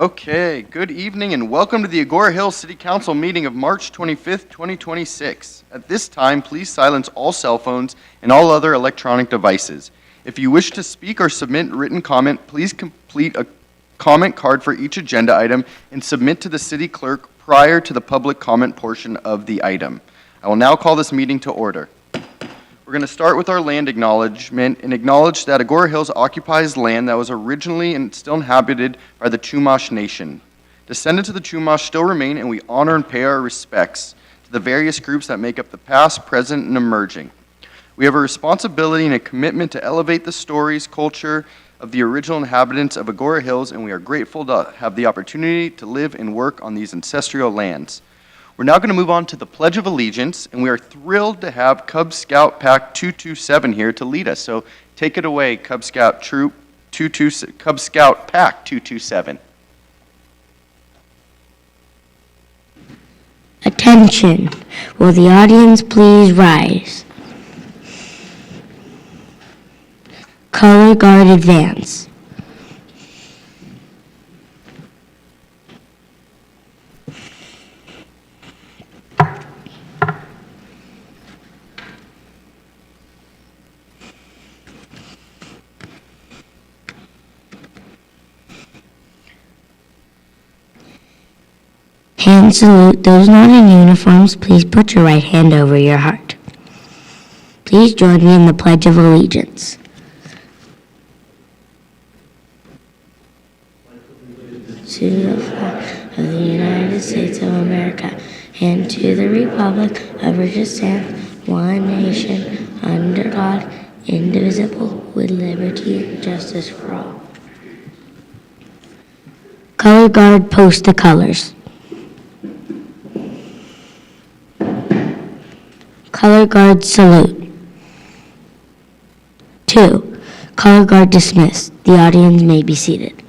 Okay, good evening and welcome to the Agoura Hills City Council meeting of March 25th, 2026. At this time, please silence all cell phones and all other electronic devices. If you wish to speak or submit written comment, please complete a comment card for each agenda item and submit to the city clerk prior to the public comment portion of the item. I will now call this meeting to order. We're going to start with our land acknowledgement and acknowledge that Agoura Hills occupies land that was originally and still inhabited by the Chumash Nation. Descendants of the Chumash still remain, and we honor and pay our respects to the various groups that make up the past, present, and emerging. We have a responsibility and a commitment to elevate the stories, culture of the original inhabitants of Agoura Hills, and we are grateful to have the opportunity to live and work on these ancestral lands. We're now going to move on to the Pledge of Allegiance, and we are thrilled to have Cub Scout Pack 227 here to lead us. So take it away, Cub Scout Troop Cub Scout Pack 227. Attention. Will the audience please rise? Color Guard advance. Hand salute. Those not in uniforms, please put your right hand over your heart. Please join me in the Pledge of Allegiance. To the flag of the United States of America and to the republic of which it stands, one nation, under God, indivisible, with liberty and justice for all. Color Guard, post the colors. Color Guard salute. 2. Color Guard dismissed. The audience may be seated.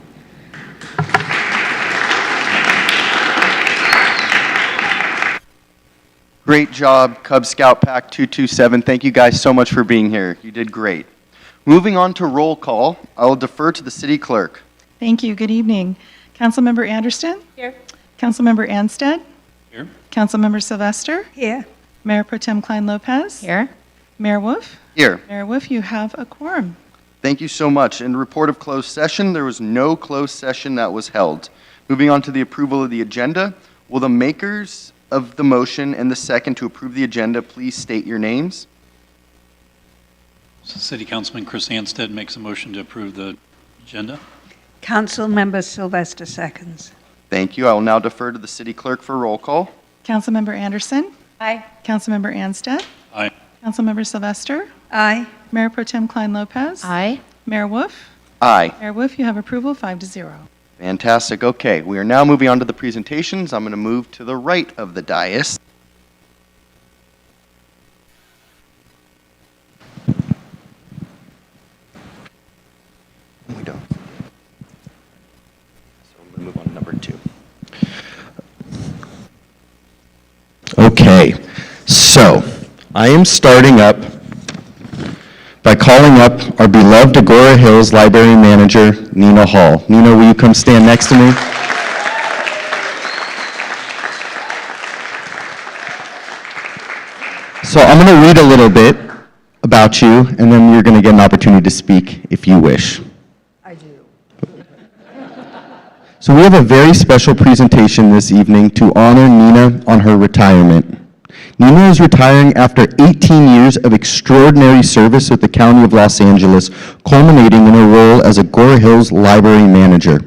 Great job, Cub Scout Pack 227. Thank you guys so much for being here. You did great. Moving on to roll call, I will defer to the city clerk. Thank you. Good evening. Councilmember Anderson? Here. Councilmember Anstead? Here. Councilmember Sylvester? Here. Mayor Pro Tem Klein-Lopez? Here. Mayor Wolf? Here. Mayor Wolf, you have a quorum. Thank you so much. In report of closed session, there was no closed session that was held. Moving on to the approval of the agenda, will the makers of the motion and the second to approve the agenda please state your names? So City Councilman Chris Anstead makes a motion to approve the agenda. Councilmember Sylvester seconds. Thank you. I will now defer to the city clerk for roll call. Councilmember Anderson? Aye. Councilmember Anstead? Aye. Councilmember Sylvester? Aye. Mayor Pro Tem Klein-Lopez? Aye. Mayor Wolf? Aye. Mayor Wolf, you have approval 5-0. Fantastic. Okay, we are now moving on to the presentations. I'm going to move to the right of the dais. We don't. So I'm going to move on to number 2. Okay, so I am starting up by calling up our beloved Agoura Hills Library Manager, Nina Hall. Nina, will you come stand next to me? So I'm going to read a little bit about you, and then you're going to get an opportunity to speak if you wish. I do. So we have a very special presentation this evening to honor Nina on her retirement. Nina is retiring after 18 years of extraordinary service with the County of Los Angeles, culminating in her role as Agoura Hills Library Manager.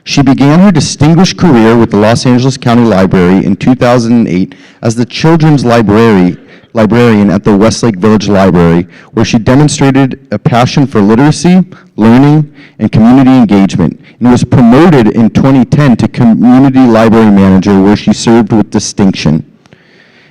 She began her distinguished career with the Los Angeles County Library in 2008 as the children's librarian at the Westlake Village Library, where she demonstrated a passion for literacy, learning, and community engagement, and was promoted in 2010 to Community Library Manager, where she served with distinction.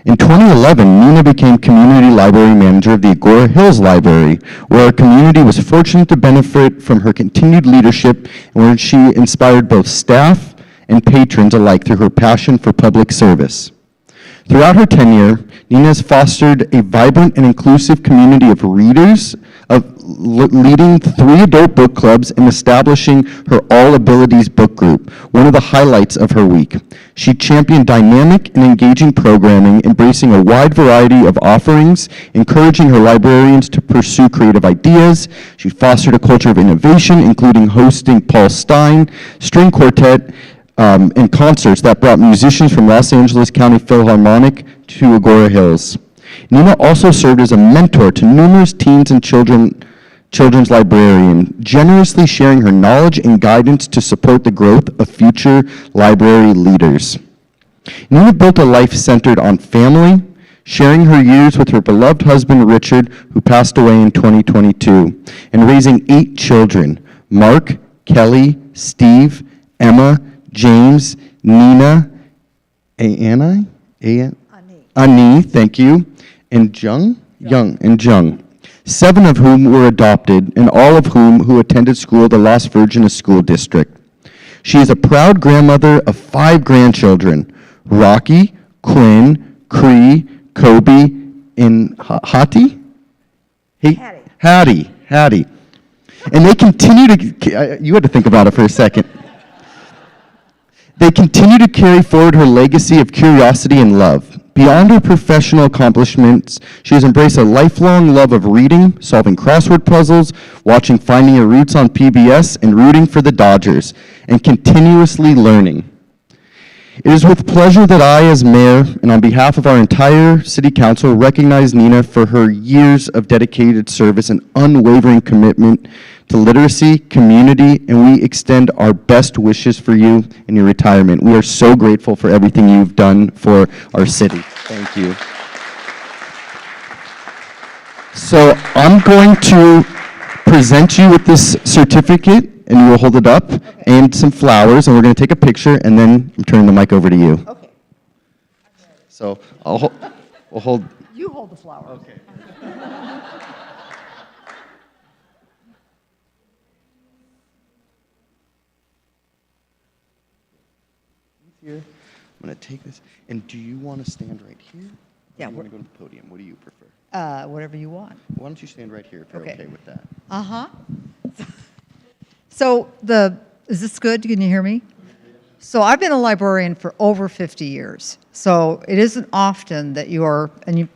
In 2011, Nina became Community Library Manager of the Agoura Hills Library, where our community was fortunate to benefit from her continued leadership and where she inspired both staff and patrons alike through her passion for public service. Throughout her tenure, Nina has fostered a vibrant and inclusive community of readers, of leading 3 adult book clubs and establishing her All Abilities book group, one of the highlights of her week. She championed dynamic and engaging programming, embracing a wide variety of offerings, encouraging her librarians to pursue creative ideas. She fostered a culture of innovation, including hosting Paul Stein String Quartet and concerts that brought musicians from Los Angeles County Philharmonic to Agoura Hills. Nina also served as a mentor to numerous teens and children's librarian, generously sharing her knowledge and guidance to support the growth of future library leaders. Nina built a life centered on family, sharing her years with her beloved husband, Richard, who passed away in 2022, and raising 8 children, Mark, Kelly, Steve, Emma, James, Nina, Ani, thank you, and Jung, 7 of whom were adopted, and all of who attended school at the Las Virgenes School District. She is a proud grandmother of 5 grandchildren, Rocky, Quinn, Cree, Kobe, and Hattie? Hattie. And they continue to, you had to think about it for a second. They continue to carry forward her legacy of curiosity and love. Beyond her professional accomplishments, she has embraced a lifelong love of reading, solving crossword puzzles, watching Finding Your Roots on PBS, and rooting for the Dodgers, and continuously learning. It is with pleasure that I, as mayor, and on behalf of our entire city council, recognize Nina for her years of dedicated service and unwavering commitment to literacy, community, and we extend our best wishes for you in your retirement. We are so grateful for everything you've done for our city. Thank you. So I'm going to present you with this certificate, and you will hold it up, and some flowers, and we're going to take a picture, and then I'm turning the mic over to you. Okay. So we'll hold. You hold the flower. Okay. Here, I'm going to take this, and do you want to stand right here? Yeah, Or do you we're- want to go to the podium? What do you prefer? Whatever you want. Why don't you stand right here if you're Okay. okay with that? Uh-huh. So is this good? Can you hear me? So I've been a librarian for over 50 years. So it isn't often that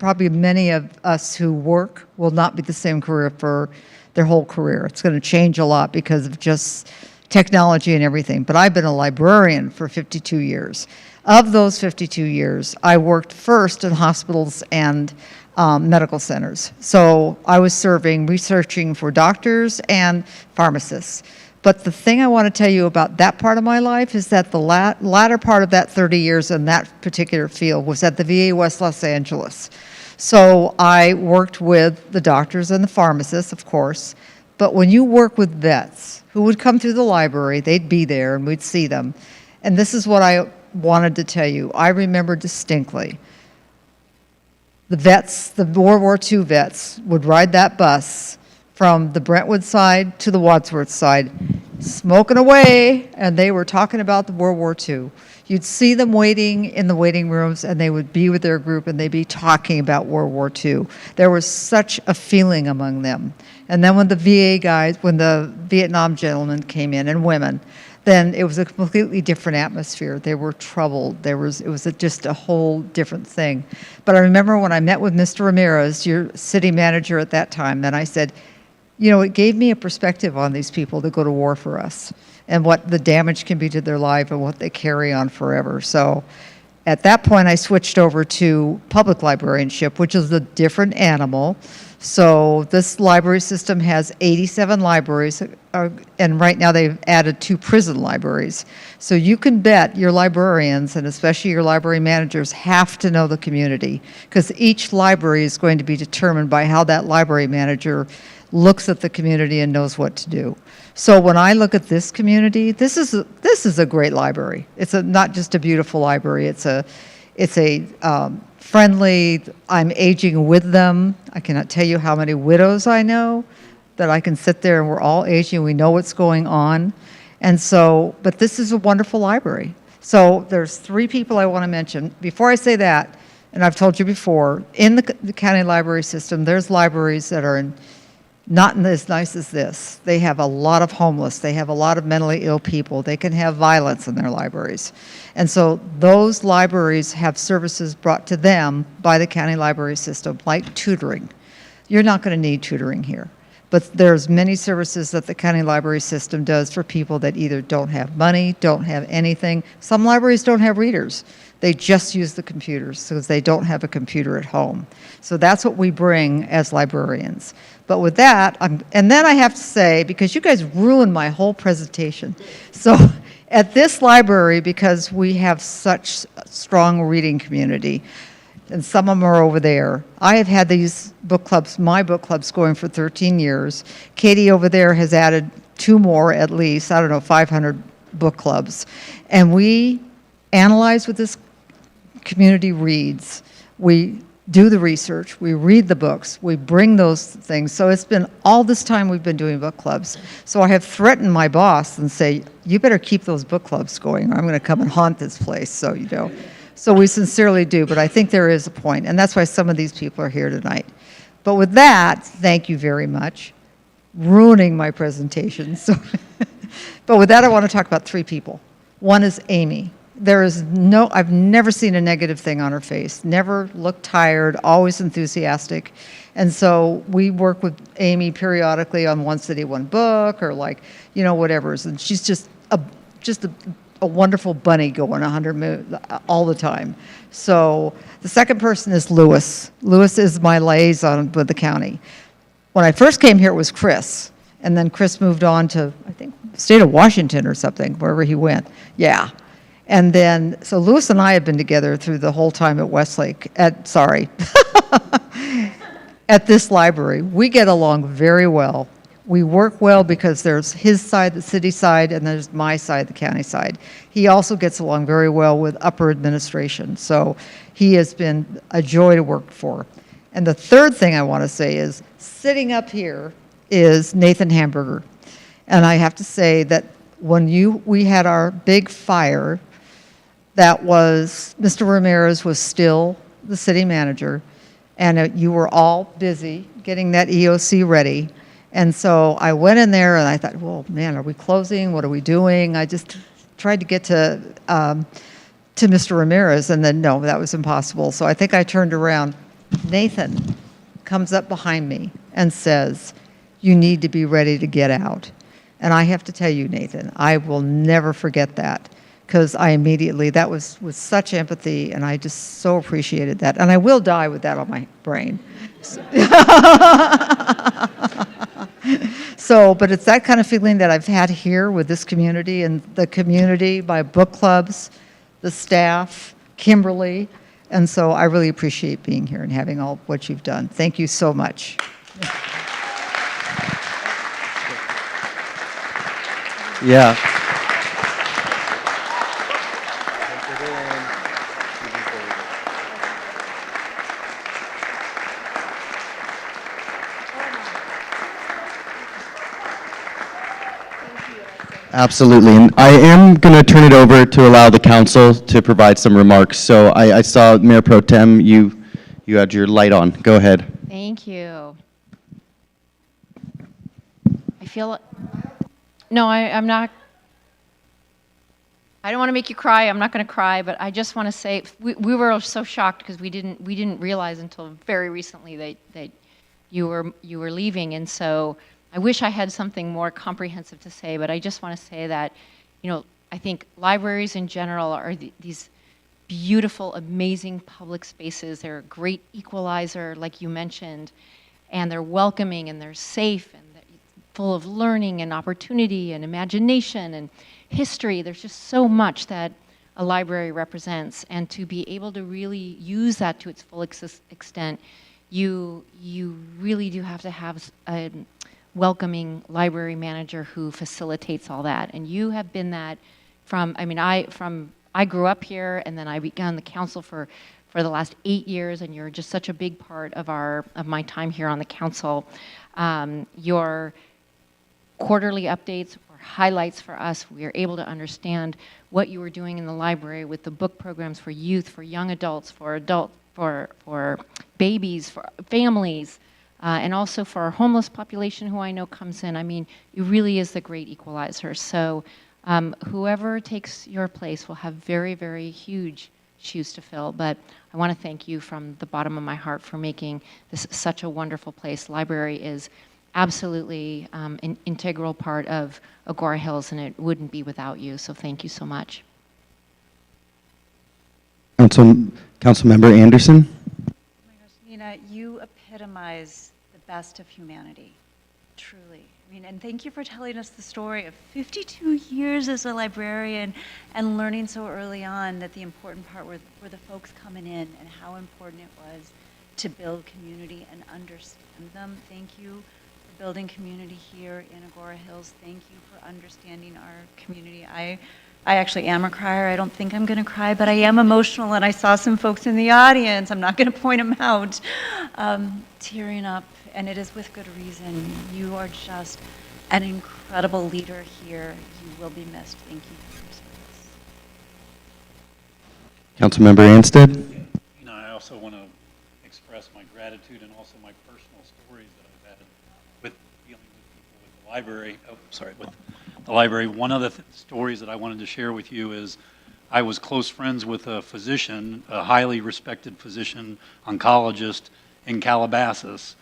probably many of us who work will not be the same career for their whole career. It's going to change a lot because of just technology and everything. But I've been a librarian for 52 years. Of those 52 years, I worked first in hospitals and medical centers. So I was researching for doctors and pharmacists. But the thing I want to tell you about that part of my life is that the latter part of that 30 years in that particular field was at the VA West Los Angeles. So I worked with the doctors and the pharmacists, of course. But when you work with vets who would come through the library, they'd be there and we'd see them. And this is what I wanted to tell you. I remember distinctly the vets, the World War II vets, would ride that bus from the Brentwood side to the Wadsworth side, smoking away, and they were talking about the World War II. You'd see them waiting in the waiting rooms, and they would be with their group, and they'd be talking about World War II. There was such a feeling among them. And then when the VA guys, when the Vietnam gentlemen came in, and women, then it was a completely different atmosphere. They were troubled. It was just a whole different thing. But I remember when I met with Mr. Ramirez, your city manager at that time, then I said, you know, it gave me a perspective on these people that go to war for us and what the damage can be to their life and what they carry on forever. So at that point, I switched over to public librarianship, which is a different animal. So this library system has 87 libraries, and right now they've added 2 prison libraries. So you can bet your librarians, and especially your library managers, have to know the community, because each library is going to be determined by how that library manager looks at the community and knows what to do. So when I look at this community, this is a great library. It's not just a beautiful library. It's a friendly. I'm aging with them. I cannot tell you how many widows I know that I can sit there and we're all aging. We know what's going on, and so. But this is a wonderful library. So there's 3 people I want to mention. Before I say that, and I've told you before, in the county library system, there's libraries that are in Not as nice as this. They have a lot of homeless. They have a lot of mentally ill people. They can have violence in their libraries. And so those libraries have services brought to them by the county library system, like tutoring. You're not going to need tutoring here. But there's many services that the county library system does for people that either don't have money, don't have anything. Some libraries don't have readers. They just use the computers because they don't have a computer at home. So that's what we bring as librarians. But with that, and then I have to say, because you guys ruined my whole presentation. So at this library, because we have such a strong reading community, and some of them are over there. I have had these book clubs, my book clubs, going for 13 years. Katie over there has added 2 more at least, 500 book clubs. And we analyze what this community reads. We do the research, we read the books, we bring those things. So it's been all this time we've been doing book clubs. So I have threatened my boss and say, you better keep those book clubs going, or I'm going to come and haunt this place, so you know. So we sincerely do, but I think there is a point, and that's why some of these people are here tonight. But with that, thank you very much. Ruining my presentation. So, but with that, I want to talk about 3 people. One is Amy. I've never seen a negative thing on her face. Never looked tired, always enthusiastic. And so we work with Amy periodically on One City, One Book, or whatever. And she's just a wonderful bunny going 100 all the time. So the second person is Lewis. Lewis is my liaison with the county. When I first came here, it was Chris. And then Chris moved on to, I think, state of Washington or something, wherever he went. Yeah. And then, so Lewis and I have been together through the whole time at Westlake, at this library. We get along very well. We work well because there's his side, the city side, and there's my side, the county side. He also gets along very well with upper administration. So he has been a joy to work for. And the third thing I want to say is, sitting up here is Nathan Hamburger. And I have to say that when we had our big fire, that was, Mr. Ramirez was still the city manager, and you were all busy getting that EOC ready. And so I went in there and I thought, well, man, are we closing? What are we doing? I just tried to get to Mr. Ramirez, and then no, that was impossible. So I think I turned around. Nathan comes up behind me and says, you need to be ready to get out. And I have to tell you, Nathan, I will never forget that, because that was with such empathy, and I just so appreciated that. And I will die with that on my brain. So, but it's that kind of feeling that I've had here with this community, and the community, my book clubs, the staff, Kimberly. And so I really appreciate being here and having all what you've done. Thank you so much. Yeah. Absolutely, and I am going to turn it over to allow the council to provide some remarks. So I saw Mayor Pro Tem, you had your light on. Go ahead. Thank you. I feel, no, I'm not, I don't want to make you cry. I'm not going to cry, but I just want to say, we were so shocked because we didn't realize until very recently that you were leaving, and so I wish I had something more comprehensive to say, but I just want to say that, I think libraries in general are these beautiful, amazing public spaces. They're a great equalizer, like you mentioned, and they're welcoming, and they're safe, and they're full of learning and opportunity and imagination and history. There's just so much that a library represents, and to be able to really use that to its full extent, you really do have to have a welcoming library manager who facilitates all that. And you have been that I grew up here, and then I began the council for the last 8 years, and you're just such a big part of my time here on the council. Your quarterly updates or highlights for us, we are able to understand what you were doing in the library with the book programs for youth, for young adults, for babies, for families, and also for our homeless population who I know comes in. I mean, it really is the great equalizer. So whoever takes your place will have very, very huge shoes to fill. But I want to thank you from the bottom of my heart for making this such a wonderful place. Library is absolutely an integral part of Agoura Hills, and it wouldn't be without you. So thank you so much. Councilmember Anderson. Oh my gosh, Nina, you epitomize the best of humanity, truly. I mean, and thank you for telling us the story of 52 years as a librarian and learning so early on that the important part were the folks coming in and how important it was to build community and understand them. Thank you for building community here in Agoura Hills. Thank you for understanding our community. I actually am a crier. I don't think I'm going to cry, but I am emotional, and I saw some folks in the audience, I'm not going to point them out, tearing up, and it is with good reason. You are just an incredible leader here. You will be missed. Thank you for your service. Councilmember Anstead. You know, I also want to express my gratitude and also my personal stories that I've had with dealing with people with the library. Oh, sorry, with the library. One of the stories that I wanted to share with you is I was close friends with a physician, a highly respected physician, oncologist in Calabasas.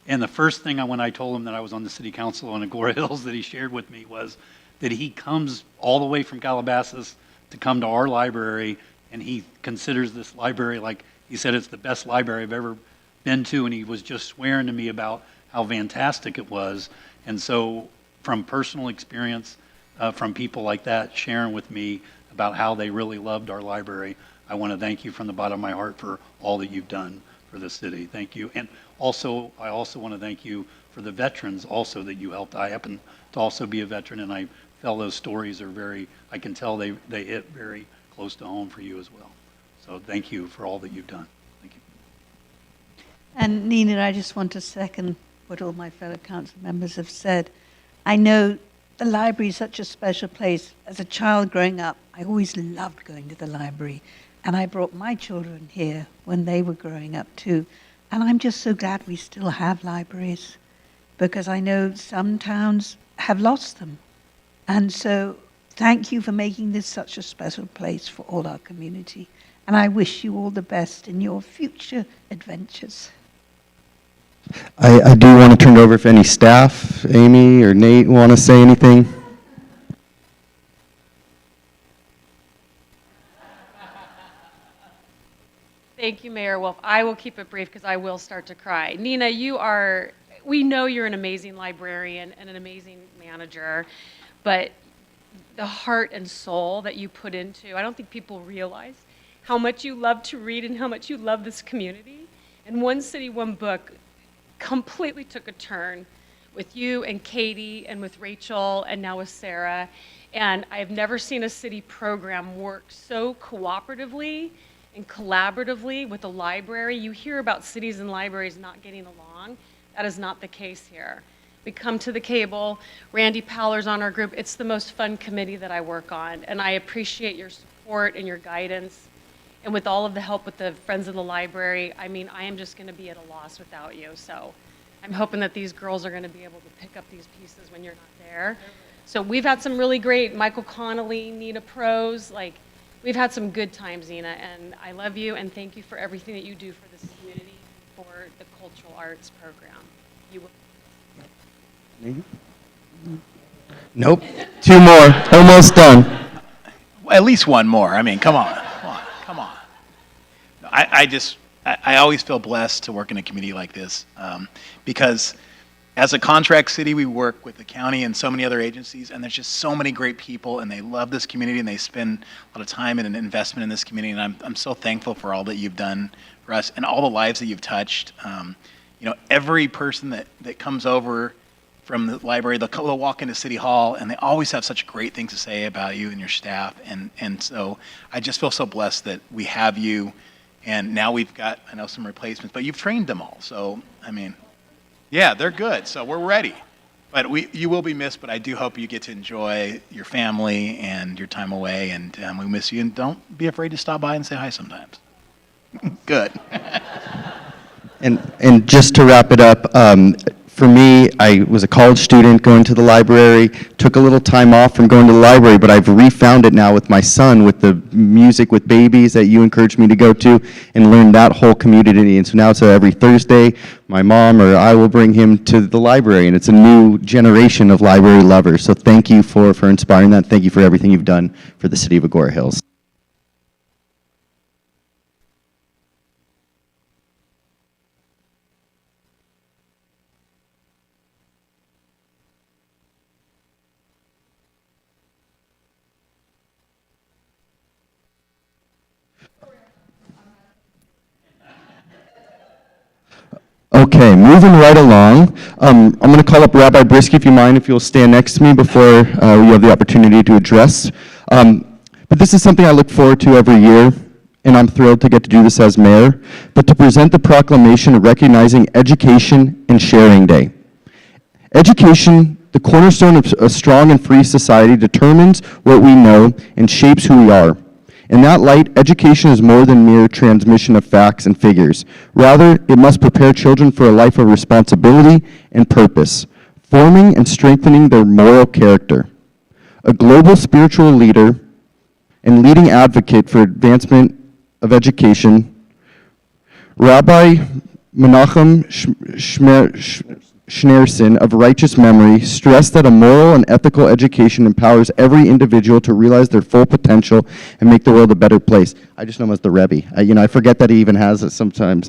And the first thing when I told him that I was on the city council on Agoura Hills that he shared with me was that he comes all the way from Calabasas to come to our library, and he considers this library, like he said, it's the best library I've ever been to, and he was just swearing to me about how fantastic it was. And so from personal experience, from people like that sharing with me about how they really loved our library, I want to thank you from the bottom of my heart for all that you've done for the city. Thank you. And also, I also want to thank you for the veterans also that you helped. I happen to also be a veteran, and I felt those stories are I can tell they hit very close to home for you as well. So thank you for all that you've done. Thank you. And Nina, I just want to second what all my fellow council members have said. I know the library is such a special place. As a child growing up, I always loved going to the library. And I brought my children here when they were growing up too. And I'm just so glad we still have libraries, because I know some towns have lost them. And so thank you for making this such a special place for all our community. And I wish you all the best in your future adventures. I do want to turn it over if any staff, Amy or Nate, want to say anything. Thank you, Mayor Wolf. I will keep it brief because I will start to cry. Nina, we know you're an amazing librarian and an amazing manager, but the heart and soul that you put into, I don't think people realize how much you love to read and how much you love this community. And One City, One Book completely took a turn with you and Katie and with Rachel and now with Sarah. And I've never seen a city program work so cooperatively and collaboratively with the library. You hear about cities and libraries not getting along. That is not the case here. We come to the cable. Randy Powler's on our group. It's the most fun committee that I work on, and I appreciate your support and your guidance. And with all of the help with the Friends of the Library, I mean, I am just going to be at a loss without you. So I'm hoping that these girls are going to be able to pick up these pieces when you're not there. So we've had some really great Michael Connolly, Nina Pros, we've had some good times, Nina, and I love you, and thank you for everything that you do for this community, for the cultural arts program. You will. Nope. Two more. Almost done. At least one more. I mean, come on. Come on. I always feel blessed to work in a community like this, because as a contract city, we work with the county and so many other agencies, and there's just so many great people, and they love this community, and they spend a lot of time and investment in this community, and I'm so thankful for all that you've done for us and all the lives that you've touched. Every person that comes over from the library, they'll walk into City Hall, and they always have such great things to say about you and your staff, and so I just feel so blessed that we have you, and now we've got, I know, some replacements, but you've trained them all, so, I mean, yeah, they're good, so we're ready. But you will be missed, but I do hope you get to enjoy your family and your time away, and we miss you, and don't be afraid to stop by and say hi sometimes. Good. And just to wrap it up, for me, I was a college student going to the library, took a little time off from going to the library, but I've refound it now with my son, with the music with babies that you encouraged me to go to, and learn that whole community. And so now it's every Thursday, my mom or I will bring him to the library, and it's a new generation of library lovers. So thank you for inspiring that. Thank you for everything you've done for the city of Agoura Hills. Okay, moving right along. I'm going to call up Rabbi Brisky, if you mind, if you'll stand next to me before we have the opportunity to address. But this is something I look forward to every year, and I'm thrilled to get to do this as mayor, but to present the proclamation recognizing Education and Sharing Day. Education, the cornerstone of a strong and free society, determines what we know and shapes who we are. In that light, education is more than mere transmission of facts and figures. Rather, it must prepare children for a life of responsibility and purpose, forming and strengthening their moral character. A global spiritual leader and leading advocate for advancement of education, Rabbi Menachem Schneerson of righteous memory stressed that a moral and ethical education empowers every individual to realize their full potential and make the world a better place. I just know him as the Rebbe. I forget that he even has it sometimes.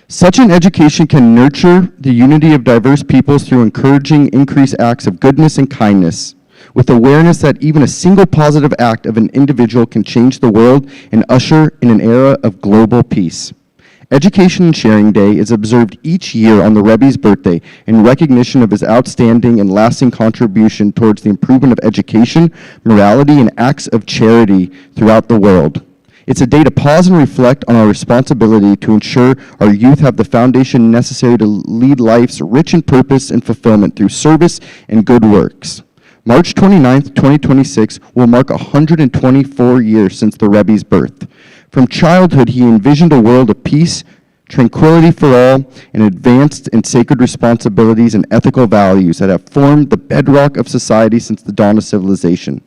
Such an education can nurture the unity of diverse peoples through encouraging increased acts of goodness and kindness, with awareness that even a single positive act of an individual can change the world and usher in an era of global peace. Education and Sharing Day is observed each year on the Rebbe's birthday in recognition of his outstanding and lasting contribution towards the improvement of education, morality, and acts of charity throughout the world. It's a day to pause and reflect on our responsibility to ensure our youth have the foundation necessary to lead lives rich in purpose and fulfillment through service and good works. March 29th, 2026 will mark 124 years since the Rebbe's birth. From childhood, he envisioned a world of peace, tranquility for all, and advanced in sacred responsibilities and ethical values that have formed the bedrock of society since the dawn of civilization.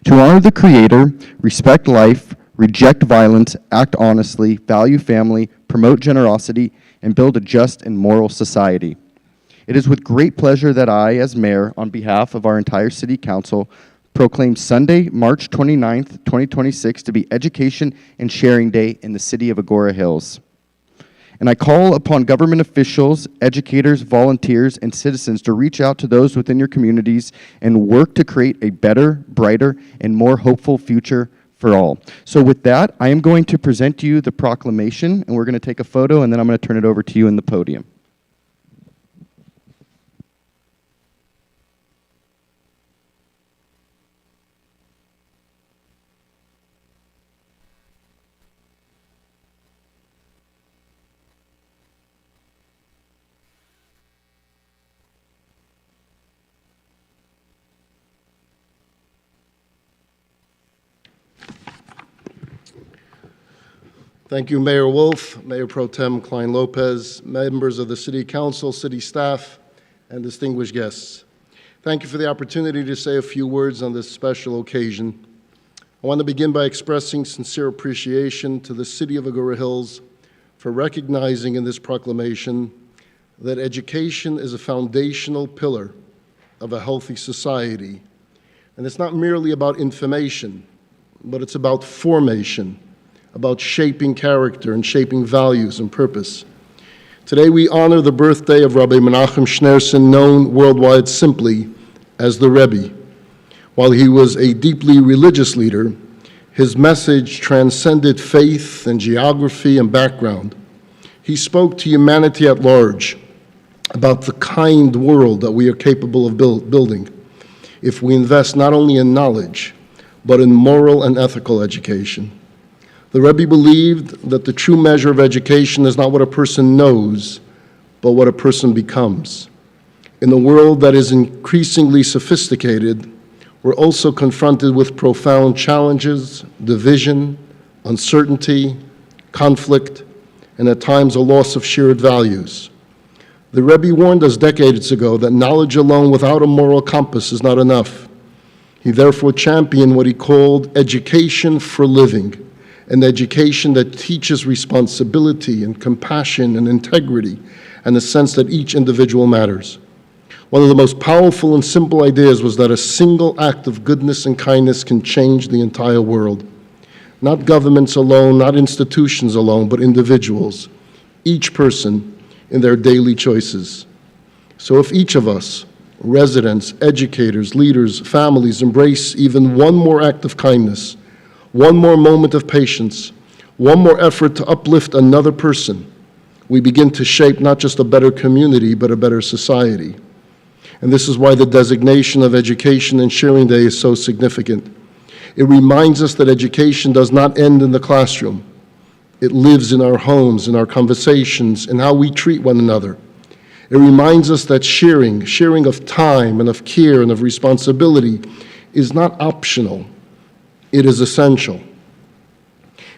To honor the Creator, respect life, reject violence, act honestly, value family, promote generosity, and build a just and moral society. It is with great pleasure that I, as mayor, on behalf of our entire city council, proclaim Sunday, March 29th, 2026 to be Education and Sharing Day in the city of Agoura Hills. And I call upon government officials, educators, volunteers, and citizens to reach out to those within your communities and work to create a better, brighter, and more hopeful future for all. So with that, I am going to present to you the proclamation, and we're going to take a photo, and then I'm going to turn it over to you in the podium. Thank you, Mayor Wolf, Mayor Pro Tem Klein Lopez, members of the City Council, city staff, and distinguished guests. Thank you for the opportunity to say a few words on this special occasion. I want to begin by expressing sincere appreciation to the City of Agoura Hills for recognizing in this proclamation that education is a foundational pillar of a healthy society. And it's not merely about information, but it's about formation, about shaping character and shaping values and purpose. Today we honor the birthday of Rabbi Menachem Schneerson, known worldwide simply as the Rebbe. While he was a deeply religious leader, his message transcended faith and geography and background. He spoke to humanity at large about the kind world that we are capable of building if we invest not only in knowledge, but in moral and ethical education. The Rebbe believed that the true measure of education is not what a person knows, but what a person becomes. In a world that is increasingly sophisticated, we're also confronted with profound challenges, division, uncertainty, conflict, and at times a loss of shared values. The Rebbe warned us decades ago that knowledge alone without a moral compass is not enough. He therefore championed what he called education for living, an education that teaches responsibility and compassion and integrity and the sense that each individual matters. One of the most powerful and simple ideas was that a single act of goodness and kindness can change the entire world. Not governments alone, not institutions alone, but individuals, each person in their daily choices. So if each of us, residents, educators, leaders, families, embrace even one more act of kindness, one more moment of patience, one more effort to uplift another person, we begin to shape not just a better community, but a better society. And this is why the designation of Education and Sharing Day is so significant. It reminds us that education does not end in the classroom. It lives in our homes, in our conversations, in how we treat one another. It reminds us that sharing of time and of care and of responsibility is not optional. It is essential.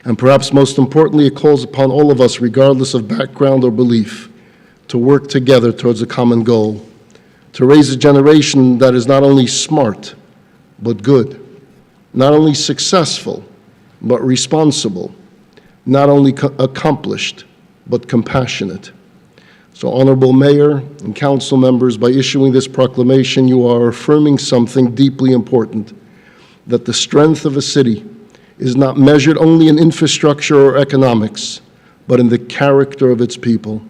And perhaps most importantly, it calls upon all of us, regardless of background or belief, to work together towards a common goal, to raise a generation that is not only smart, but good, not only successful, but responsible, not only accomplished, but compassionate. So, Honorable Mayor and Council members, by issuing this proclamation, you are affirming something deeply important, that the strength of a city is not measured only in infrastructure or economics, but in the character of its people.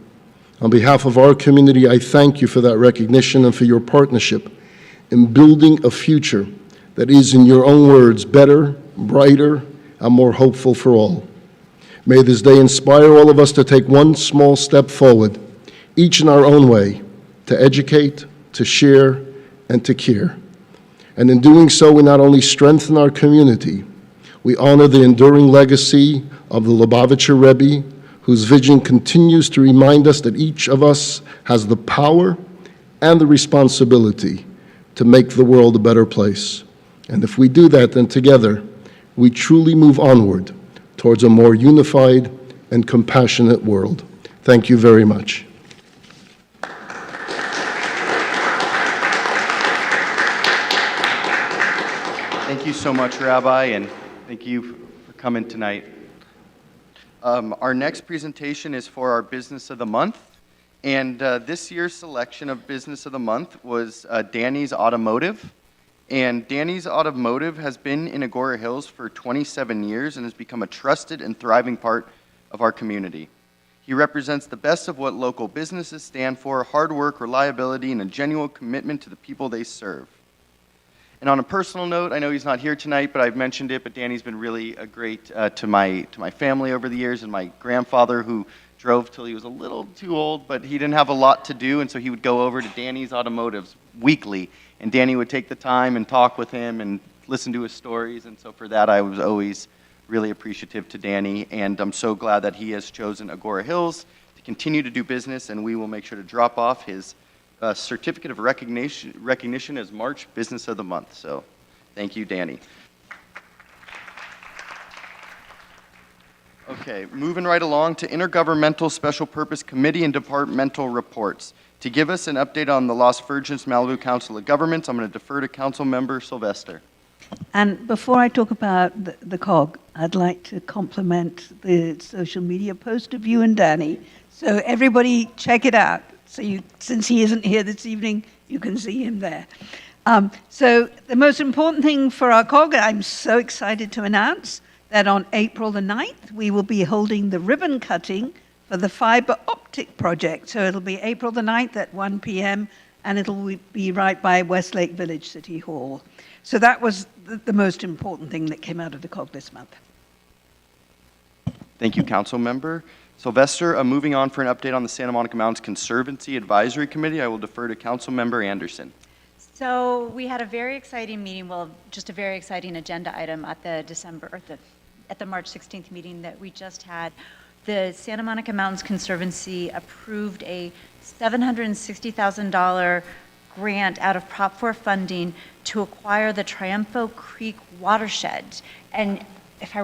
On behalf of our community, I thank you for that recognition and for your partnership in building a future that is, in your own words, better, brighter, and more hopeful for all. May this day inspire all of us to take one small step forward, each in our own way, to educate, to share, and to care. And in doing so, we not only strengthen our community, we honor the enduring legacy of the Lubavitcher Rebbe, whose vision continues to remind us that each of us has the power and the responsibility to make the world a better place. And if we do that, then together, we truly move onward towards a more unified and compassionate world. Thank you very much. Thank you so much, Rabbi, and thank you for coming tonight. Our next presentation is for our Business of the Month, and this year's selection of Business of the Month was Danny's Automotive. And Danny's Automotive has been in Agoura Hills for 27 years and has become a trusted and thriving part of our community. He represents the best of what local businesses stand for: hard work, reliability, and a genuine commitment to the people they serve. And on a personal note, I know he's not here tonight, but I've mentioned it, but Danny's been really great to my family over the years, and my grandfather, who drove till he was a little too old, but he didn't have a lot to do, and so he would go over to Danny's Automotives weekly, and Danny would take the time and talk with him and listen to his stories, and so for that I was always really appreciative to Danny, and I'm so glad that he has chosen Agoura Hills to continue to do business, and we will make sure to drop off his certificate of recognition as March Business of the Month. So thank you, Danny. Okay, moving right along to Intergovernmental Special Purpose Committee and Departmental Reports. To give us an update on the Las Virgenes Malibu Council of Governments, I'm going to defer to Council Member Sylvester. And before I talk about the COG, I'd like to compliment the social media post of you and Danny. So everybody check it out. So since he isn't here this evening, you can see him there. So the most important thing for our COG, I'm so excited to announce that on April the 9th, we will be holding the ribbon cutting for the fiber optic project. So it'll be April the 9th at 1 p.m., and it'll be right by Westlake Village City Hall. So that was the most important thing that came out of the COG this month. Thank you, Council Member Sylvester. Moving on for an update on the Santa Monica Mountains Conservancy Advisory Committee, I will defer to Council Member Anderson. So we had a very exciting meeting, well, just a very exciting agenda item at the at the March 16th meeting that we just had. The Santa Monica Mountains Conservancy approved a $760,000 grant out of Prop 4 funding to acquire the Triunfo Creek watershed. And if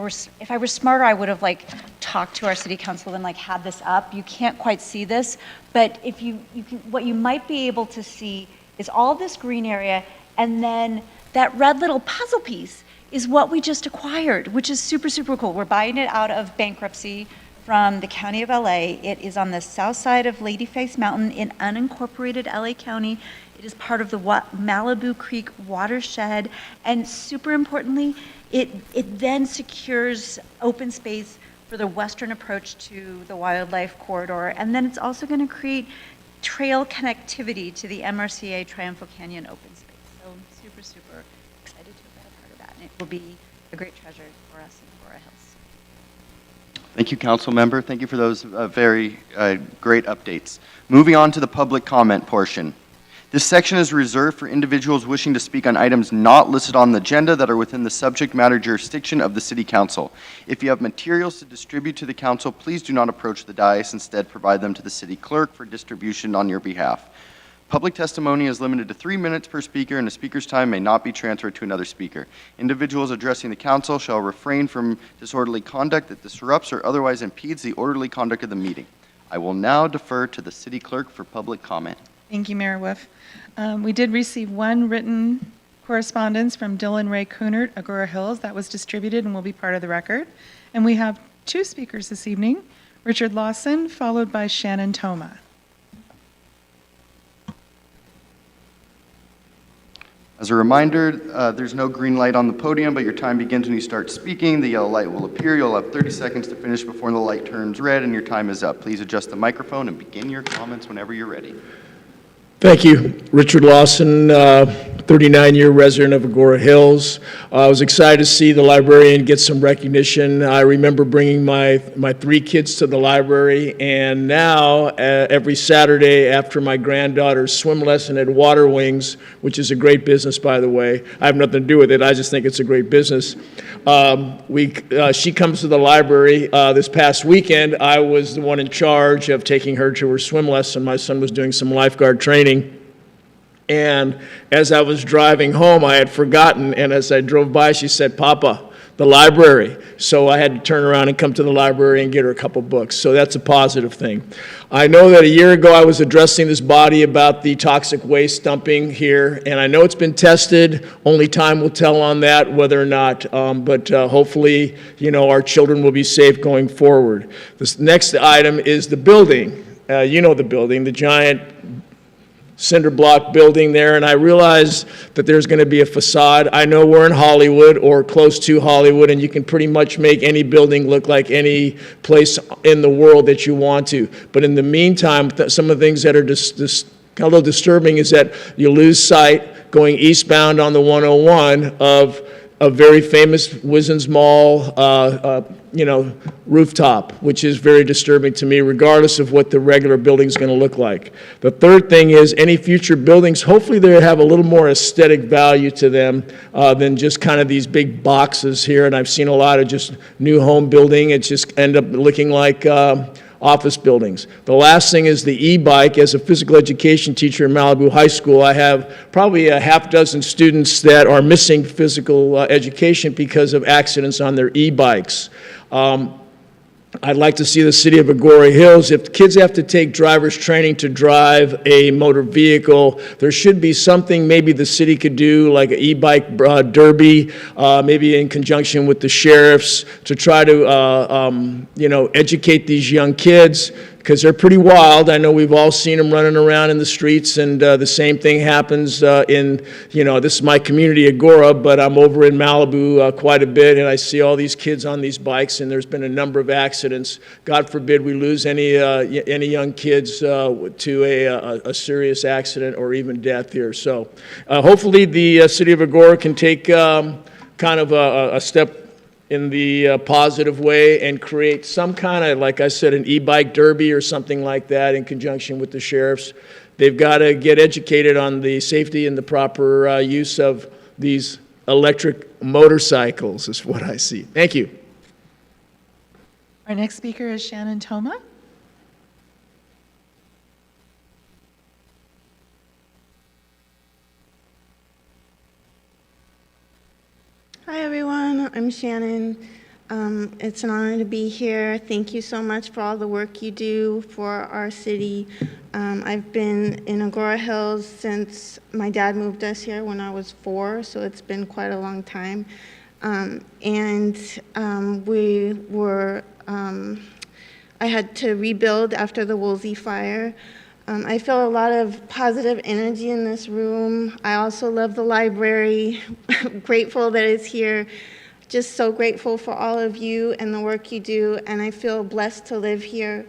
I were smarter, I would have like talked to our city council and like had this up. You can't quite see this, but if you can, what you might be able to see is all this green area, and then that red little puzzle piece is what we just acquired, which is super, super cool. We're buying it out of bankruptcy from the County of LA. It is on the south side of Ladyface Mountain in unincorporated LA County. It is part of the Malibu Creek watershed, and super importantly, it then secures open space for the western approach to the wildlife corridor, and then it's also going to create trail connectivity to the MRCA Triumphal Canyon open space. So super, super excited to have been a part of that, and it will be a great treasure for us in Agoura Hills. Thank you, council member. Thank you for those very great updates. Moving on to the public comment portion. This section is reserved for individuals wishing to speak on items not listed on the agenda that are within the subject matter jurisdiction of the City Council. If you have materials to distribute to the council, please do not approach the dais. Instead, provide them to the city clerk for distribution on your behalf. Public testimony is limited to 3 minutes per speaker, and a speaker's time may not be transferred to another speaker. Individuals addressing the council shall refrain from disorderly conduct that disrupts or otherwise impedes the orderly conduct of the meeting. I will now defer to the city clerk for public comment. Thank you, Mayor Wolf. We did receive one written correspondence from Dylan Ray Coonert, Agoura Hills, that was distributed and will be part of the record. And we have 2 speakers this evening, Richard Lawson, followed by Shannon Toma. As a reminder, there's no green light on the podium, but your time begins when you start speaking. The yellow light will appear. You'll have 30 seconds to finish before the light turns red, and your time is up. Please adjust the microphone and begin your comments whenever you're ready. Thank you. Richard Lawson, 39-year resident of Agoura Hills. I was excited to see the librarian get some recognition. I remember bringing my 3 kids to the library, and now every Saturday after my granddaughter's swim lesson at Water Wings, which is a great business, by the way. I have nothing to do with it. I just think it's a great business. She comes to the library. This past weekend, I was the one in charge of taking her to her swim lesson. My son was doing some lifeguard training. And as I was driving home, I had forgotten, and as I drove by, she said, "Papa, the library." So I had to turn around and come to the library and get her a couple books. So that's a positive thing. I know that a year ago I was addressing this body about the toxic waste dumping here, and I know it's been tested. Only time will tell on that whether or not, but hopefully, our children will be safe going forward. This next item is the building. The building, the giant cinder block building there, and I realize that there's going to be a facade. I know we're in Hollywood or close to Hollywood, and you can pretty much make any building look like any place in the world that you want to. But in the meantime, some of the things that are a little disturbing is that you lose sight going eastbound on the 101 of a very famous Wizens Mall rooftop, which is very disturbing to me, regardless of what the regular building is going to look like. The third thing is any future buildings, hopefully they have a little more aesthetic value to them than just kind of these big boxes here. And I've seen a lot of just new home building. It just end up looking like office buildings. The last thing is the e-bike. As a physical education teacher in Malibu High School, I have probably a half dozen students that are missing physical education because of accidents on their e-bikes. I'd like to see the city of Agoura Hills, if kids have to take driver's training to drive a motor vehicle, there should be something maybe the city could do, like an e-bike derby, maybe in conjunction with the sheriffs, to try to, educate these young kids, because they're pretty wild. I know we've all seen them running around in the streets, and the same thing happens this is my community, Agoura, but I'm over in Malibu quite a bit, and I see all these kids on these bikes, and there's been a number of accidents. God forbid we lose any young kids to a serious accident or even death here. So hopefully the city of Agoura can take kind of a step in the positive way and create some kind of, like I said, an e-bike derby or something like that in conjunction with the sheriffs. They've got to get educated on the safety and the proper use of these electric motorcycles is what I see. Thank you. Our next speaker is Shannon Toma. Hi everyone, I'm Shannon. It's an honor to be here. Thank you so much for all the work you do for our city. I've been in Agoura Hills since my dad moved us here when I was 4, so it's been quite a long time. I had to rebuild after the Woolsey fire. I feel a lot of positive energy in this room. I also love the library, grateful that it's here. Just so grateful for all of you and the work you do, and I feel blessed to live here.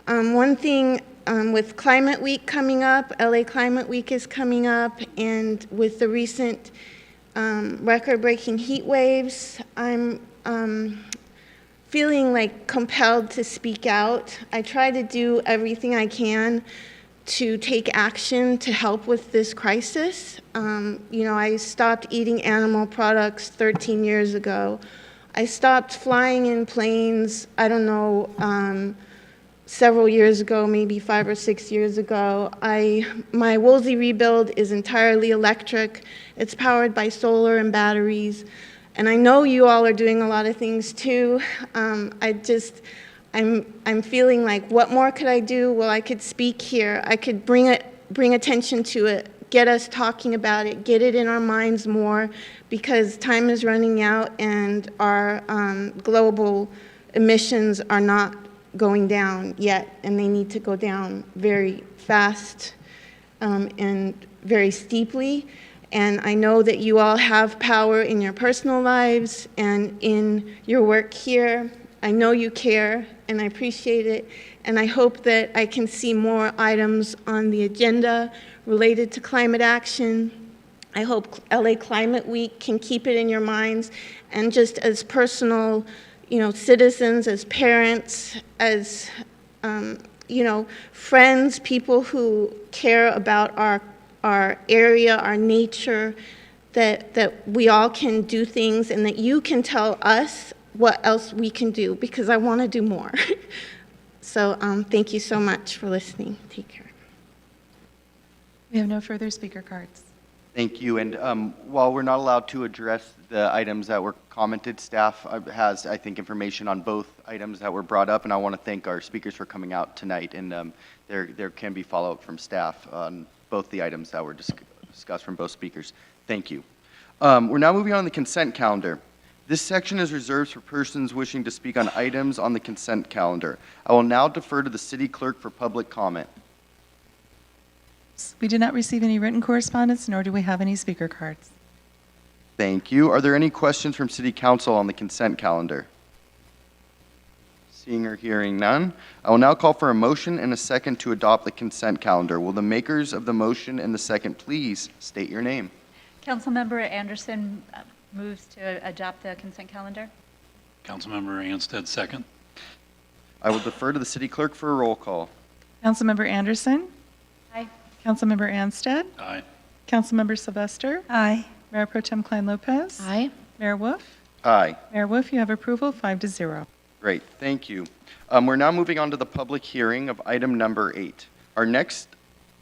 One thing with Climate Week coming up, LA Climate Week is coming up, and with the recent record-breaking heat waves, I'm feeling like compelled to speak out. I try to do everything I can to take action to help with this crisis. I stopped eating animal products 13 years ago. I stopped flying in planes, I don't know, several years ago, maybe 5 or 6 years ago. My Woolsey rebuild is entirely electric. It's powered by solar and batteries. And I know you all are doing a lot of things too. I'm feeling like, what more could I do? Well, I could speak here. I could bring attention to it, get us talking about it, get it in our minds more, because time is running out and our global emissions are not going down yet, and they need to go down very fast and very steeply. And I know that you all have power in your personal lives and in your work here. I know you care, and I appreciate it. And I hope that I can see more items on the agenda related to climate action. I hope LA Climate Week can keep it in your minds. And just as personal, citizens, as parents, as, friends, people who care about our area, our nature, that we all can do things, and that you can tell us what else we can do, because I want to do more. So thank you so much for listening. Take care. We have no further speaker cards. Thank you. And while we're not allowed to address the items that were commented, staff has, I think, information on both items that were brought up, and I want to thank our speakers for coming out tonight. And there can be follow-up from staff on both the items that were discussed from both speakers. Thank you. We're now moving on to the consent calendar. This section is reserved for persons wishing to speak on items on the consent calendar. I will now defer to the city clerk for public comment. We did not receive any written correspondence, nor do we have any speaker cards. Thank you. Are there any questions from city council on the consent calendar? Seeing or hearing none, I will now call for a motion and a second to adopt the consent calendar. Will the makers of the motion and the second please state your name? Councilmember Anderson moves to adopt the consent calendar. Councilmember Anstead, second. I will defer to the city clerk for a roll call. Councilmember Anderson? Aye. Councilmember Anstead? Aye. Councilmember Sylvester? Aye. Mayor Pro Tem Klein Lopez? Aye. Mayor Wolf? Aye. Mayor Wolf, you have approval, 5-0. Great, thank you. We're now moving on to the public hearing of item number 8. Our next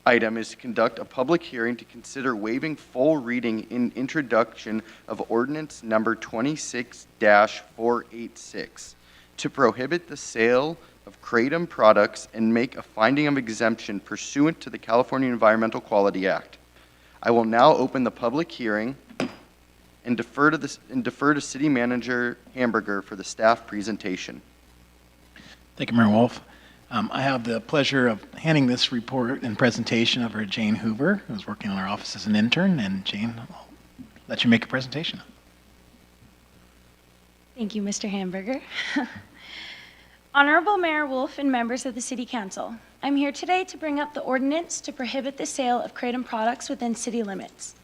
item is to conduct a public hearing to consider waiving full reading in introduction of ordinance number 26-486 to prohibit the sale of kratom products and make a finding of exemption pursuant to the California Environmental Quality Act. I will now open the public hearing and defer to City Manager Hamburger for the staff presentation. Thank you, Mayor Wolf. I have the pleasure of handing this report and presentation over to Jane Hoover, who's working in our office as an intern. And Jane, I'll let you make a presentation. Thank you, Mr. Hamburger. Honorable Mayor Wolf and members of the City Council, I'm here today to bring up the ordinance to prohibit the sale of kratom products within city limits.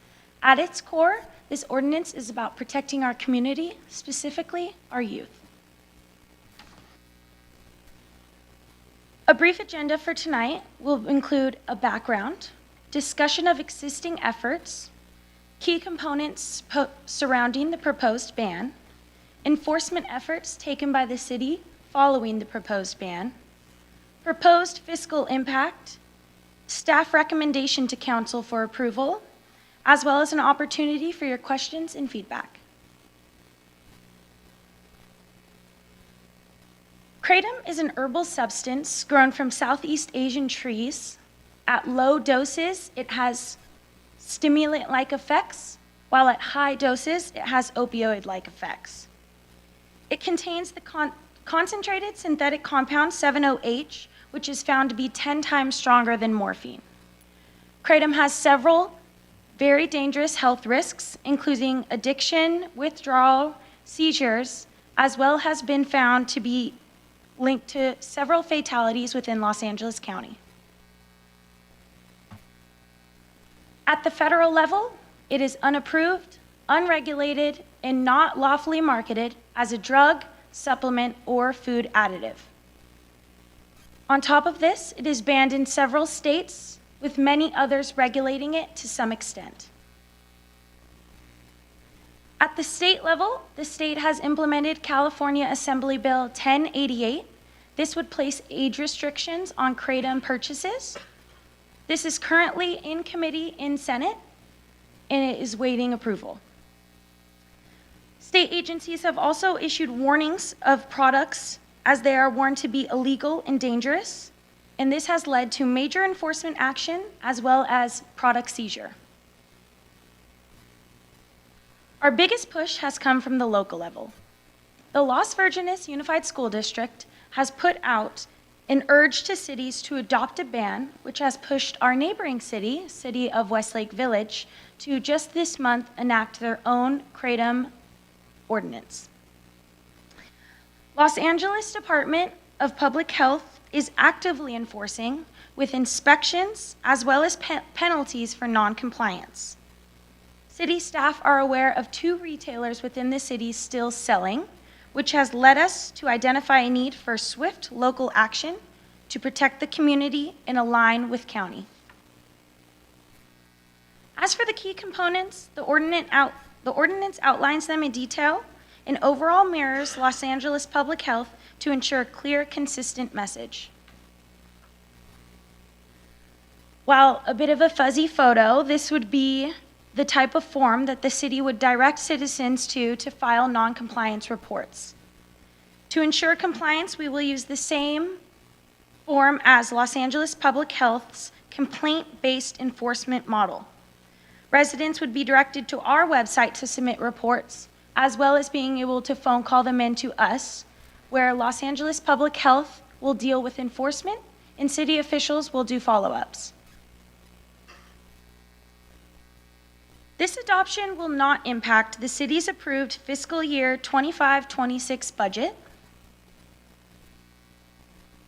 At its core, this ordinance is about protecting our community, specifically our youth. A brief agenda for tonight will include a background, discussion of existing efforts, key components surrounding the proposed ban, enforcement efforts taken by the city following the proposed ban, proposed fiscal impact, staff recommendation to council for approval, as well as an opportunity for your questions and feedback. Kratom is an herbal substance grown from Southeast Asian trees. At low doses, it has stimulant-like effects, while at high doses, it has opioid-like effects. It contains the concentrated synthetic compound 7-OH, which is found to be 10 times stronger than morphine. Kratom has several very dangerous health risks, including addiction, withdrawal, seizures, as well has been found to be linked to several fatalities within Los Angeles County. At the federal level, it is unapproved, unregulated, and not lawfully marketed as a drug, supplement, or food additive. On top of this, it is banned in several states, with many others regulating it to some extent. At the state level, the state has implemented California Assembly Bill 1088. This would place age restrictions on kratom purchases. This is currently in committee in Senate, and it is waiting approval. State agencies have also issued warnings of products as they are warned to be illegal and dangerous, and this has led to major enforcement action as well as product seizure. Our biggest push has come from the local level. The Las Virgenes Unified School District has put out an urge to cities to adopt a ban, which has pushed our neighboring city of Westlake Village, to just this month enact their own kratom ordinance. Los Angeles Department of Public Health is actively enforcing with inspections as well as penalties for non-compliance. City staff are aware of 2 retailers within the city still selling, which has led us to identify a need for swift local action to protect the community and align with county. As for the key components, the ordinance outlines them in detail and overall mirrors Los Angeles Public Health to ensure a clear, consistent message. While a bit of a fuzzy photo, this would be the type of form that the city would direct citizens to file non-compliance reports. To ensure compliance, we will use the same form as Los Angeles Public Health's complaint-based enforcement model. Residents would be directed to our website to submit reports, as well as being able to phone call them in to us, where Los Angeles Public Health will deal with enforcement and city officials will do follow-ups. This adoption will not impact the city's approved fiscal year 25-26 budget,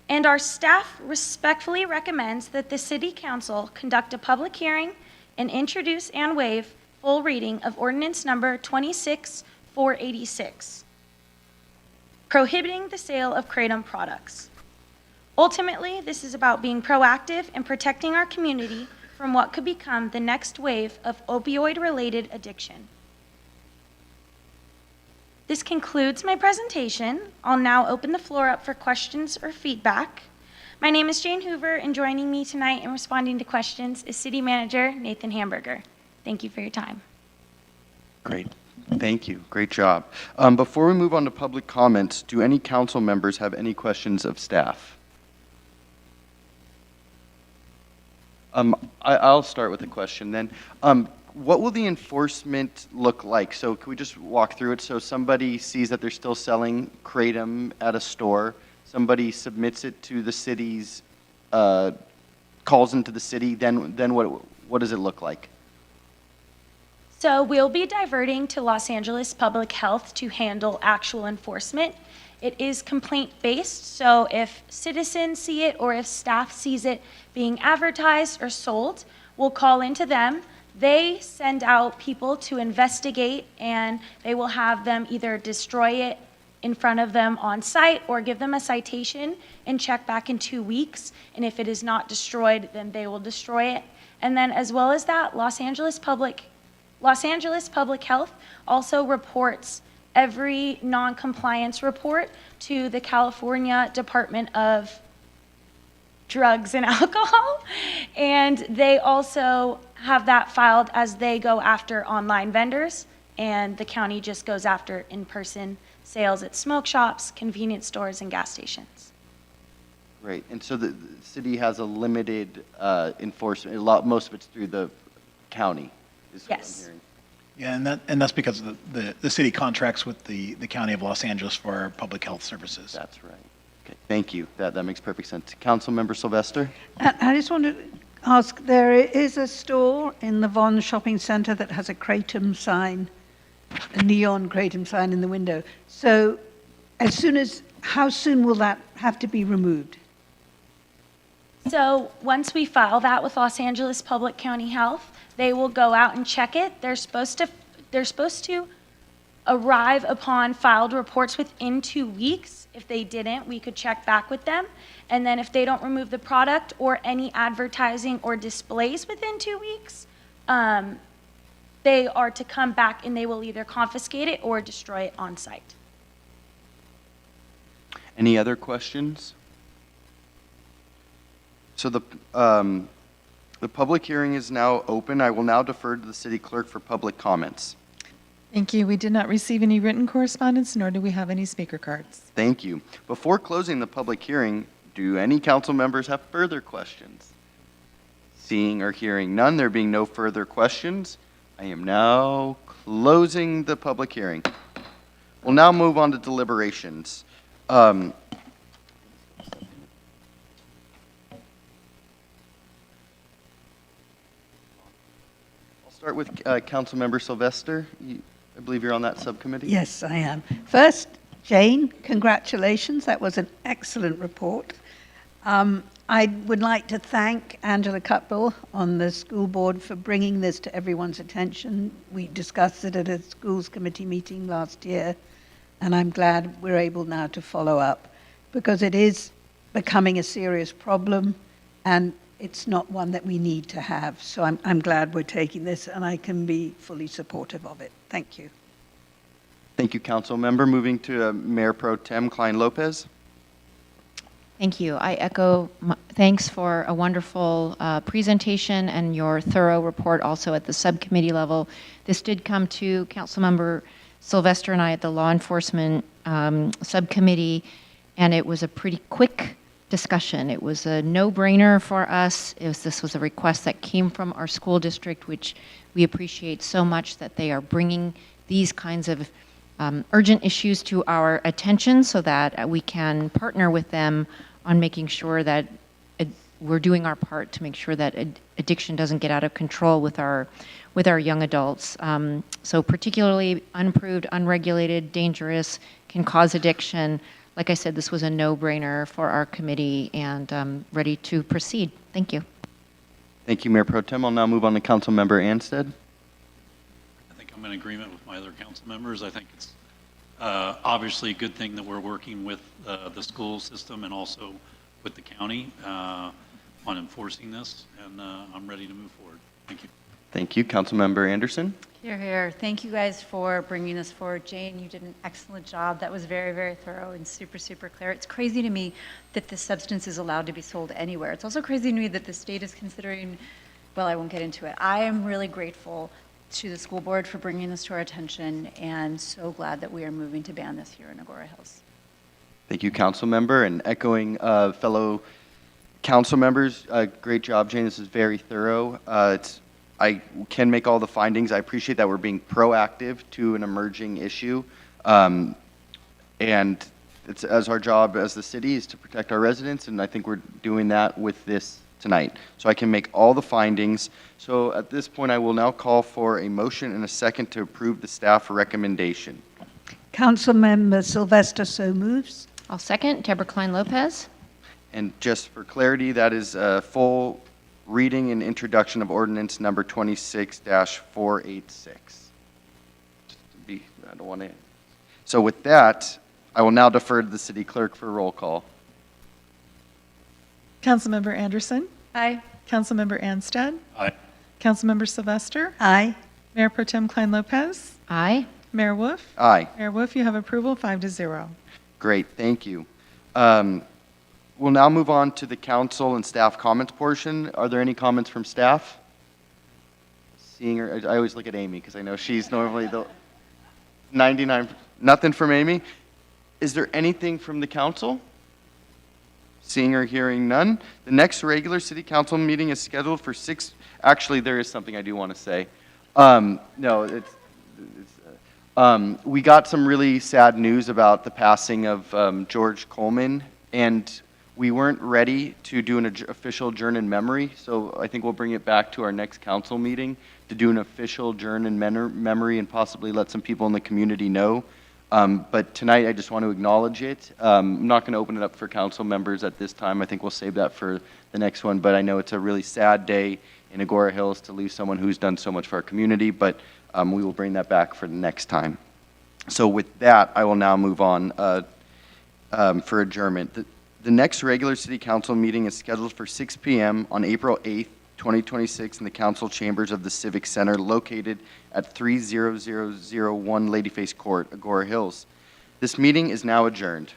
and our staff respectfully recommends that the City Council conduct a public hearing and introduce and waive full reading of ordinance number 26-486, prohibiting the sale of kratom products. Ultimately, this is about being proactive and protecting our community from what could become the next wave of opioid-related addiction. This concludes my presentation. I'll now open the floor up for questions or feedback. My name is Jane Hoover, and joining me tonight in responding to questions is City Manager Nathan Hamburger. Thank you for your time. Great. Thank you. Great job. Before we move on to public comments, do any council members have any questions of staff? I'll start with a question then. What will the enforcement look like? So can we just walk through it? So somebody sees that they're still selling kratom at a store, somebody submits it to the city's, calls into the city, then what does it look like? So we'll be diverting to Los Angeles Public Health to handle actual enforcement. It is complaint-based, so if citizens see it or if staff sees it being advertised or sold, we'll call into them. They send out people to investigate, and they will have them either destroy it in front of them on site or give them a citation and check back in 2 weeks. And if it is not destroyed, then they will destroy it. And then as well as that, Los Angeles Public Health also reports every non-compliance report to the California Department of Drugs and Alcohol, and they also have that filed as they go after online vendors, and the county just goes after in-person sales at smoke shops, convenience stores, and gas stations. Great. And so the city has a limited enforcement, most of it's through the county, is what I'm Yes. hearing. Yeah, and that's because the city contracts with the County of Los Angeles for our public health services. That's right. Okay, thank you. That makes perfect sense. Councilmember Sylvester? I just want to ask, there is a store in the Vaughan Shopping Centre that has a Kratom sign, a neon Kratom sign in the window. So how soon will that have to be removed? So once we file that with Los Angeles Public County Health, they will go out and check it. They're supposed to arrive upon filed reports within 2 weeks. If they didn't, we could check back with them. And then if they don't remove the product or any advertising or displays within 2 weeks, they are to come back and they will either confiscate it or destroy it on site. Any other questions? So the public hearing is now open. I will now defer to the city clerk for public comments. Thank you. We did not receive any written correspondence, nor do we have any speaker cards. Thank you. Before closing the public hearing, do any council members have further questions? Seeing or hearing none, there being no further questions, I am now closing the public hearing. We'll now move on to deliberations. I'll start with Councilmember Sylvester. I believe you're on that subcommittee. Yes, I am. First, Jane, congratulations. That was an excellent report. I would like to thank Angela Cutbill on the school board for bringing this to everyone's attention. We discussed it at a schools committee meeting last year, and I'm glad we're able now to follow up because it is becoming a serious problem and it's not one that we need to have. So I'm glad we're taking this and I can be fully supportive of it. Thank you. Thank you, Council Member. Moving to Mayor Pro Tem Klein Lopez. Thank you. I echo thanks for a wonderful presentation and your thorough report also at the subcommittee level. This did come to Councilmember Sylvester and I at the Law Enforcement Subcommittee, and it was a pretty quick discussion. It was a no-brainer for us. This was a request that came from our school district, which we appreciate so much that they are bringing these kinds of urgent issues to our attention so that we can partner with them on making sure that we're doing our part to make sure that addiction doesn't get out of control with our young adults. So particularly unapproved, unregulated, dangerous, can cause addiction. Like I said, this was a no-brainer for our committee and ready to proceed. Thank you. Thank you, Mayor Pro Tem. I'll now move on to Councilmember Anstead. I think I'm in agreement with my other council members. I think it's obviously a good thing that we're working with the school system and also with the county on enforcing this, and I'm ready to move forward. Thank you. Thank you, Councilmember Anderson. Here, here. Thank you guys for bringing this forward. Jane, you did an excellent job. That was very, very thorough and super, super clear. It's crazy to me that this substance is allowed to be sold anywhere. It's also crazy to me that the state is considering, well, I won't get into it. I am really grateful to the school board for bringing this to our attention and so glad that we are moving to ban this here in Agoura Hills. Thank you, Councilmember, and echoing fellow council members, great job, Jane. This is very thorough. I can make all the findings. I appreciate that we're being proactive to an emerging issue. And it's as our job as the city is to protect our residents, and I think we're doing that with this tonight. So I can make all the findings. So at this point, I will now call for a motion and a second to approve the staff recommendation. Councilmember Sylvester so moves. I'll second. Deborah Klein Lopez. And just for clarity, that is a full reading and introduction of ordinance number 26-486. I don't want to. So with that, I will now defer to the city clerk for roll call. Councilmember Anderson. Aye. Councilmember Anstead. Aye. Councilmember Sylvester. Aye. Mayor Pro Tem Klein Lopez. Aye. Mayor Wolf. Aye. Mayor Wolf, you have approval 5-0. Great, thank you. We'll now move on to the council and staff comments portion. Are there any comments from staff? Seeing her, I always look at Amy because I know she's normally the... 99, nothing from Amy. Is there anything from the council? Seeing or hearing none. The next regular city council meeting is scheduled for actually, there is something I do want to say. No, we got some really sad news about the passing of George Coleman, and we weren't ready to do an official adjourn in memory, so I think we'll bring it back to our next council meeting to do an official adjourn in memory and possibly let some people in the community know. But tonight, I just want to acknowledge it. I'm not going to open it up for council members at this time. I think we'll save that for the next one, but I know it's a really sad day in Agoura Hills to lose someone who's done so much for our community, but we will bring that back for the next time. So with that, I will now move on for adjournment. The next regular city council meeting is scheduled for 6 p.m. on April 8th, 2026 in the council chambers of the Civic Center located at 30001 Ladyface Court, Agoura Hills. This meeting is now adjourned.